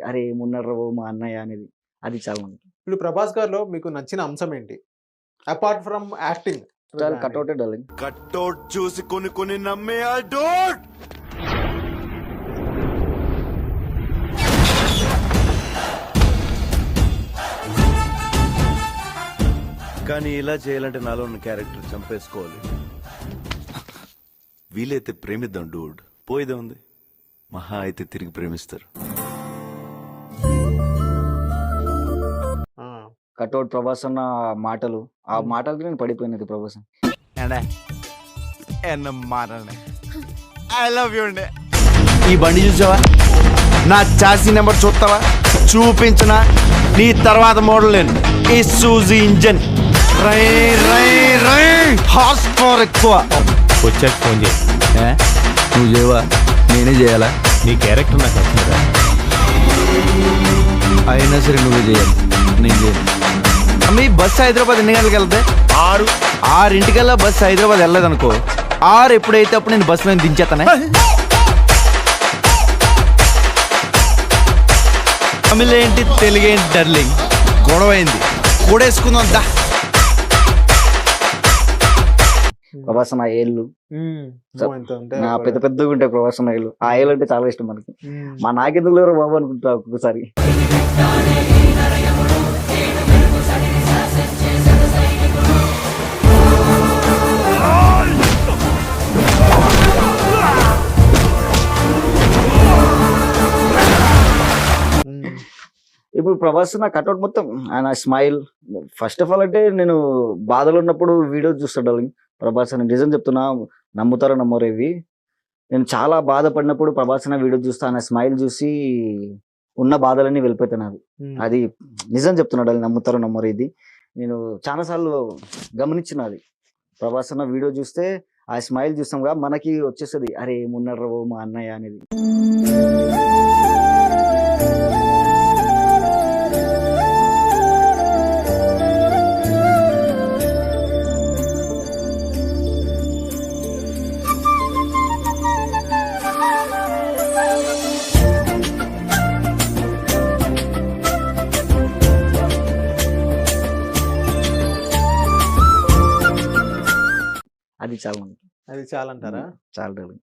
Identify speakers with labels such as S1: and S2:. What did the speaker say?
S1: అరే ఏమున్నారా ఓ మా అన్నయ్య అనేది అది చాలా
S2: ఇప్పుడు ప్రభాస్ గారిలో మీకు నచ్చిన అంశం ఏంటి అపార్ట్ ఫ్రమ్ యాక్టింగ్?
S1: చాలా కట్అవుటే డార్లింగ్.
S3: కట్అవుట్ చూసి కొన్ని నమ్మే డోంట్. కానీ ఇలా చేయాలంటే నాలో ఉన్న క్యారెక్టర్ చంపేసుకోవాలి. వీలైతే ప్రేమిద్దాం డూడ్, పోయేదే ఉంది. మహా అయితే తిరిగి ప్రేమిస్తారు.
S1: కట్అవుట్ ప్రభాస్ అన్న మాటలు, ఆ మాటలకి నేను పడిపోయినది ప్రభాస్.
S4: ఐ లవ్ యూ అండి. ఈ బండి చూసావా? నా చాసీ నెంబర్ చూస్తావా? చూపించనా? నీ తర్వాత మోడల్ నేను ఈ సూజీ ఇంజన్. రై రై రై హార్స్ పవర్ ఎక్కువ.
S5: వచ్చాక ఫోన్ చేయి.
S4: నువ్వు చేయవా? నేనే చేయాలా?
S5: నీ క్యారెక్టర్ నాకు నచ్చిందా?
S4: అయినా సరే నువ్వే చేయాలి, నేను చేయను. మీ బస్సు హైదరాబాద్ ఎన్ని గంటలకు వెళ్తే? 6:00 బస్సు హైదరాబాద్ వెళ్ళలేదు అనుకో, 6 ఎప్పుడైతే అప్పుడు నేను బస్సులో దించేస్తానే. తమిళేంటి తెలుగేంటి డార్లింగ్, గొడవైంది కూడేసుకుందాం దా.
S1: ప్రభాస్ అన్న ఏళ్ళు నా పెద్ద పెద్దగా ఉంటాయి. ప్రభాస్ అన్న ఏళ్ళు, ఆ ఏళ్ళు అంటే చాలా ఇష్టం మనకి. మా నాకెందుకు లేరు బాబు అనుకుంటా ఒక్కొక్కసారి. ఇప్పుడు ప్రభాస్ నా కట్అవుట్ మొత్తం ఆయన స్మైల్. ఫస్ట్ ఆఫ్ ఆల్ అంటే నేను బాధలో ఉన్నప్పుడు వీడియో చూస్తాను డార్లింగ్. ప్రభాస్ అని నిజం చెప్తున్నా, నమ్ముతారో నమ్మరు ఇవి. నేను చాలా బాధపడినప్పుడు ప్రభాస్ అన్న వీడియో చూస్తా, ఆయన స్మైల్ చూసి ఉన్న బాధలన్నీ వెళ్ళిపోతాయి నాకు. అది నిజం చెప్తున్నా డార్లింగ్, నమ్ముతారో నమ్మరు ఇది. నేను చాలాసార్లు గమనించినది. ప్రభాస్ అన్న వీడియో చూస్తే ఆ స్మైల్ చూస్తాంగా మనకి వచ్చేస్తుంది, అరే ఏమున్నారా ఓ మా అన్నయ్య అనేది. అది చాలా
S2: అది చాలా అంటారా?
S1: చాలా డార్లింగ్.